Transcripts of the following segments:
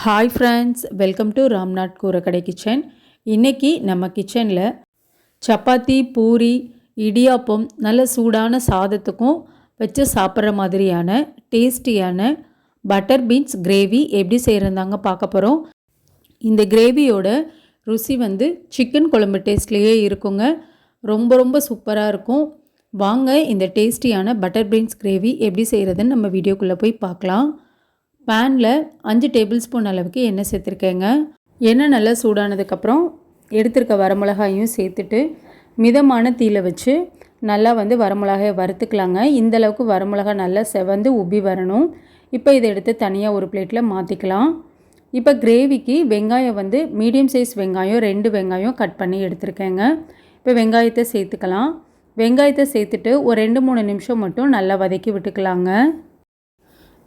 Hi friends, welcome to Ramnath கூரக்கடை kitchen. இன்றைக்கி நம்ம கிச்சனில் சப்பாத்தி, பூரி, இடியாப்பம், நல்ல சூடான சாதத்துக்கும் வச்சு சாப்பிட்ற மாதிரியான டேஸ்டியான பட்டர் பீன்ஸ் கிரேவி எப்படி செய்கிறதாங்க பார்க்க போகிறோம். இந்த கிரேவியோட ருசி சிக்கன் குழம்பு டேஸ்ட்லேயே இருக்குங்க. ரொம்ப சூப்பராக இருக்கும். வாங்க இந்த டேஸ்டியான பட்டர் பீன்ஸ் கிரேவி எப்படி செய்கிறதுன்னு நம்ம வீடியோக்குள்ளே போய் பார்க்கலாம். பேனில் 5 டேபிள் ஸ்பூன் அளவுக்கு எண்ணெய் சேர்த்துருக்கேங்க. எண்ணெய் நல்லா சூடானதுக்கப்புறம் எடுத்துருக்க வரமிளகாயும் சேர்த்துட்டு மிதமான தீயில் வச்சு நல்லா வரமிளகாயை வறுத்துக்கலாங்க. இந்தளவுக்கு வரமிளகா நல்லா செவந்து உப்பி வரணும். இப்போ இதை எடுத்து தனியாக ஒரு பிளேட்டில் மாற்றிக்கலாம். இப்போ கிரேவிக்கு வெங்காயம் மீடியம் சைஸ் வெங்காயம் 2 வெங்காயம் கட் பண்ணி எடுத்துருக்கேங்க. இப்போ வெங்காயத்தை சேர்த்துக்கலாம். வெங்காயத்தை சேர்த்துட்டு ஒரு 2-3 நிமிஷம் மட்டும் நல்லா வதக்கி விட்டுக்கலாங்க.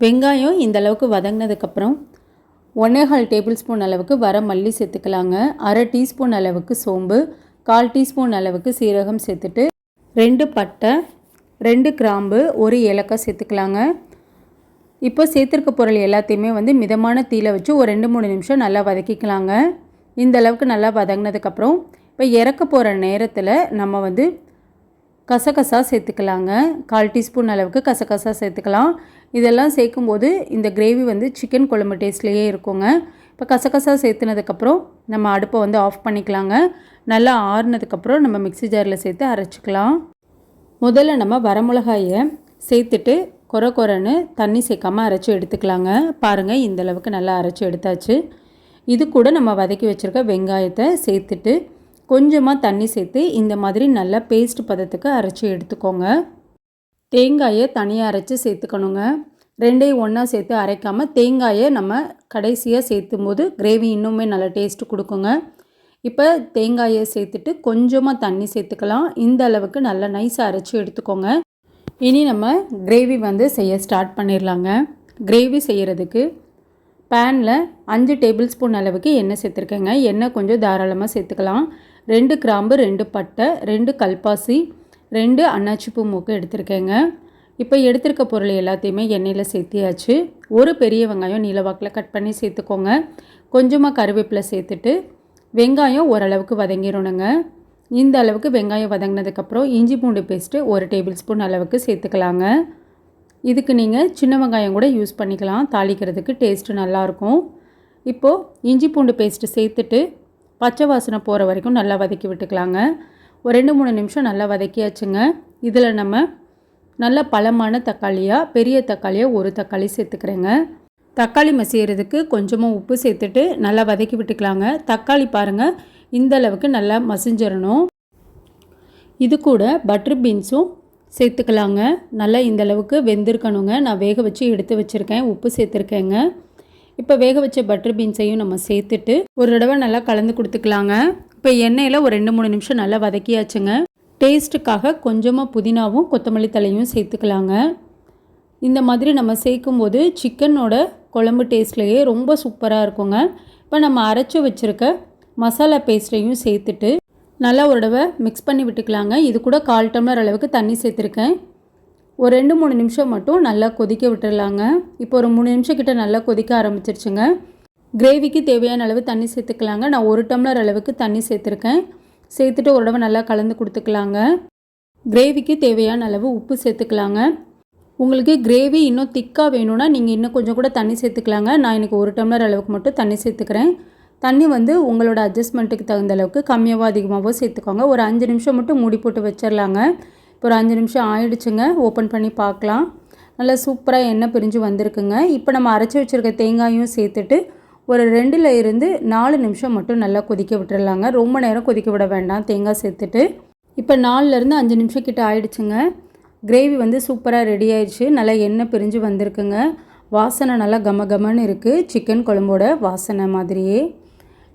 வெங்காயம் இந்தளவுக்கு வதங்கினதுக்கப்புறம் 1.25 டேபிள் ஸ்பூன் அளவுக்கு வர மல்லி சேர்த்துக்கலாங்க. 1/2 டீஸ்பூன் அளவுக்கு சோம்பு, 1/4 டீஸ்பூன் அளவுக்கு சீரகம் சேர்த்துட்டு 2 பட்டை, 2 கிராம்பு, 1 ஏலக்காய் சேர்த்துக்கலாங்க. இப்போ சேர்த்துருக்க பொருள் எல்லாத்தையுமே மிதமான தீயில் வச்சு ஒரு 2-3 நிமிஷம் நல்லா வதக்கிக்கலாங்க. இந்தளவுக்கு நல்லா வதங்கினதுக்கப்புறம் இப்போ இறக்க போகிற நேரத்தில் நம்ம கசகசா சேர்த்துக்கலாங்க. 1/4 டீஸ்பூன் அளவுக்கு கசகசா சேர்த்துக்கலாம். இதெல்லாம் சேர்க்கும்போது இந்த கிரேவி சிக்கன் குழம்பு டேஸ்ட்லேயே இருக்குங்க. இப்போ கசகசா சேர்த்துனதுக்கப்புறம் நம்ம அடுப்பை ஆஃப் பண்ணிக்கலாங்க. நல்லா ஆறுனதுக்கப்புறம் நம்ம மிக்ஸி ஜாரில் சேர்த்து அரைச்சிக்கலாம். முதல்ல நம்ம வரமிளகாயை சேர்த்துட்டு கொரன்னு தண்ணி சேர்க்காமல் அரைச்சி எடுத்துக்கலாங்க. பாருங்கள், இந்தளவுக்கு நல்லா அரைச்சி எடுத்தாச்சு. இது கூட நம்ம வதக்கி வச்சுருக்க வெங்காயத்தை சேர்த்துட்டு கொஞ்சமாக தண்ணி சேர்த்து இந்த மாதிரி நல்லா பேஸ்ட் பதத்துக்கு அரைச்சி எடுத்துக்கோங்க. தேங்காயை தனியாக அரைச்சி சேர்த்துக்கணுங்க. ரெண்டையும் ஒன்றா சேர்த்து அரைக்காமல் தேங்காயை நம்ம கடைசியாக சேர்த்தும் போது கிரேவி இன்னுமே நல்லா டேஸ்ட்டு கொடுக்குங்க. இப்போ தேங்காயை சேர்த்துட்டு கொஞ்சமாக தண்ணி சேர்த்துக்கலாம். இந்த அளவுக்கு நல்லா நைஸாக அரைச்சி எடுத்துக்கோங்க. இனி நம்ம கிரேவி செய்ய ஸ்டார்ட் பண்ணிடலாங்க. கிரேவி செய்கிறதுக்கு பேனில் 5 டேபிள் ஸ்பூன் அளவுக்கு எண்ணெய் சேர்த்துருக்கேங்க. எண்ணெய் கொஞ்சம் தாராளமாக சேர்த்துக்கலாம். 2 கிராம்பு, 2 பட்டை, 2 கல்பாசி, 2 அன்னாச்சிப்பூ மூக்கு எடுத்திருக்கேங்க. இப்போ எடுத்திருக்க பொருள் எல்லாத்தையுமே எண்ணெயில் சேர்த்தியாச்சு. ஒரு பெரிய வெங்காயம் நீளவாக்கில் கட் பண்ணி சேர்த்துக்கோங்க. கொஞ்சமாக கருவேப்பிலை சேர்த்துட்டு வெங்காயம் ஓரளவுக்கு வதங்கிடணுங்க. இந்த அளவுக்கு வெங்காயம் வதங்கினதுக்கப்புறம் இஞ்சி பூண்டு பேஸ்ட்டு 1 டேபிள் ஸ்பூன் அளவுக்கு சேர்த்துக்கலாங்க. இதுக்கு நீங்கள் சின்ன வெங்காயம் கூட யூஸ் பண்ணிக்கலாம். தாளிக்கிறதுக்கு டேஸ்ட்டு நல்லாயிருக்கும். இப்போது இஞ்சி பூண்டு பேஸ்ட்டு சேர்த்துட்டு பச்சை வாசனை போகிற வரைக்கும் நல்லா வதக்கி விட்டுக்கலாங்க. ஒரு 2-3 நிமிஷம் நல்லா வதக்கியாச்சுங்க. இதில் நம்ம நல்ல பழமான தக்காளியாக, பெரிய தக்காளியாக 1 தக்காளி சேர்த்துக்கிறேங்க. தக்காளி மசியறதுக்கு கொஞ்சமாக உப்பு சேர்த்துட்டு நல்லா வதக்கி விட்டுக்கலாங்க. தக்காளி பாருங்கள், இந்த அளவுக்கு நல்லா மசிஞ்சிடணும். இது கூட பட்டர் பீன்ஸும் சேர்த்துக்கலாங்க. நல்லா இந்தளவுக்கு வெந்திருக்கணுங்க. நான் வேக வச்சு எடுத்து வச்சுருக்கேன். உப்பு சேர்த்துருக்கேங்க. இப்போ வேக வச்ச பட்டர் பீன்ஸையும் நம்ம சேர்த்துட்டு ஒரு தடவை நல்லா கலந்து கொடுத்துக்கலாங்க. இப்போ எண்ணெயில் ஒரு 2-3 நிமிஷம் நல்லா வதக்கியாச்சுங்க. டேஸ்ட்டுக்காக கொஞ்சமாக புதினாவும் கொத்தமல்லி தலையும் சேர்த்துக்கலாங்க. இந்த மாதிரி நம்ம சேர்க்கும்போது சிக்கனோட குழம்பு டேஸ்ட்லேயே ரொம்ப சூப்பராக இருக்குங்க. இப்போ நம்ம அரைச்சி வச்சுருக்க மசாலா பேஸ்ட்டையும் சேர்த்துட்டு நல்லா ஒரு தடவை மிக்ஸ் பண்ணி விட்டுக்கலாங்க. இது கூட 1/4 டம்ளர் அளவுக்கு தண்ணி சேர்த்துருக்கேன். ஒரு 2-3 நிமிஷம் மட்டும் நல்லா கொதிக்க விட்டுடலாங்க. இப்போ ஒரு 3 நிமிஷம் கிட்ட நல்லா கொதிக்க ஆரம்பிச்சிருச்சுங்க. கிரேவிக்கு தேவையான அளவு தண்ணி சேர்த்துக்கலாங்க. நான் 1 டம்ளர் அளவுக்கு தண்ணி சேர்த்துருக்கேன். சேர்த்துட்டு ஒரு தடவை நல்லா கலந்து கொடுத்துக்கலாங்க. கிரேவிக்கு தேவையான அளவு உப்பு சேர்த்துக்கலாங்க. உங்களுக்கு கிரேவி இன்னும் திக்காக வேணும்னா நீங்கள் இன்னும் கொஞ்சம் கூட தண்ணி சேர்த்துக்கலாங்க. நான் இன்றைக்கி 1 டம்ளர் அளவுக்கு மட்டும் தண்ணி சேர்த்துக்கிறேன். தண்ணி உங்களோட அட்ஜஸ்ட்மெண்ட்டுக்கு தகுந்த அளவுக்கு கம்மியாகவோ அதிகமாகவோ சேர்த்துக்கோங்க. ஒரு 5 நிமிஷம் மட்டும் மூடி போட்டு வச்சிடலாங்க. இப்போ ஒரு 5 நிமிஷம் ஆயிடுச்சுங்க. ஓப்பன் பண்ணி பார்க்கலாம். நல்லா சூப்பராக எண்ணெய் பிரிஞ்சு வந்திருக்குங்க. இப்போ நம்ம அரைச்சி வச்சுருக்க தேங்காயும் சேர்த்துட்டு ஒரு 2-4 நிமிஷம் மட்டும் நல்லா கொதிக்க விட்டுடலாங்க. ரொம்ப நேரம் கொதிக்க விட வேண்டாம். தேங்காய் சேர்த்துட்டு இப்போ 4-5 நிமிஷம் கிட்ட ஆயிடுச்சுங்க. கிரேவி சூப்பராக ரெடி ஆயிடுச்சு. நல்லா எண்ணெய் பிரிஞ்சு வந்திருக்குங்க. வாசனை நல்லா கமகமன்னு இருக்குது. சிக்கன் குழம்போட வாசனை மாதிரியே.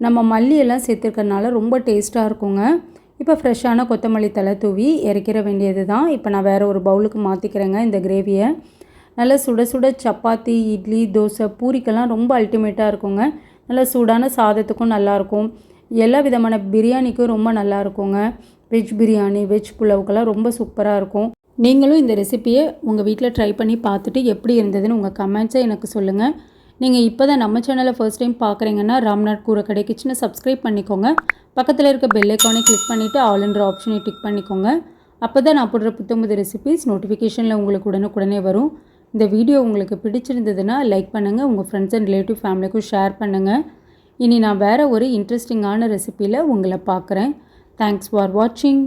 நம்ம மல்லியெல்லாம் சேர்த்துருக்கறனால ரொம்ப டேஸ்ட்டாக இருக்குங்க. இப்போ ஃப்ரெஷ்ஷான கொத்தமல்லி தழை தூவி இறக்கிற வேண்டியது தான். இப்போ நான் வேறு ஒரு பவுலுக்கு மாற்றிக்கிறேங்க இந்த கிரேவியை. நல்லா சுட சுட சப்பாத்தி, இட்லி, தோசை, பூரிக்கெல்லாம் ரொம்ப அல்டிமேட்டாக இருக்குங்க. நல்லா சூடான சாதத்துக்கும் நல்லாயிருக்கும். எல்லா விதமான பிரியாணிக்கும் ரொம்ப நல்லா இருக்குங்க. வெஜ் பிரியாணி, வெஜ் புலாவுக்கெல்லாம் ரொம்ப சூப்பராக இருக்கும். நீங்களும் இந்த ரெசிப்பியை உங்கள் வீட்டில் ட்ரை பண்ணி பார்த்துட்டு எப்படி இருந்ததுன்னு உங்கள் கமெண்ட்ஸை எனக்கு சொல்லுங்கள். நீங்கள் இப்போ தான் நம்ம சேனலை ஃபர்ஸ்ட் டைம் பார்க்குறீங்கன்னா ராம்நாத் கூரக்கடை கிச்சனை சப்ஸ்கிரைப் பண்ணிக்கோங்க. பக்கத்தில் இருக்க பெல் ஐக்கானை கிளிக் பண்ணிவிட்டு ஆல்ன்ற ஆப்ஷனை டிக் பண்ணிக்கோங்க. அப்போ தான் நான் போடுற புத்தம்புது ரெசிபீஸ் நோட்டிஃபிகேஷனில் உங்களுக்கு உடனுக்குடனே வரும். இந்த வீடியோ உங்களுக்கு பிடிச்சிருந்ததுன்னா லைக் பண்ணுங்கள், உங்கள் ஃப்ரெண்ட்ஸ் அண்ட் ரிலேட்டிவ் ஃபேமிலிக்கும் ஷேர் பண்ணுங்கள். இனி நான் வேறு ஒரு இன்ட்ரெஸ்டிங்கான ரெசிபியில் உங்களை பார்க்குறேன். தேங்க்ஸ் ஃபார் வாட்சிங்.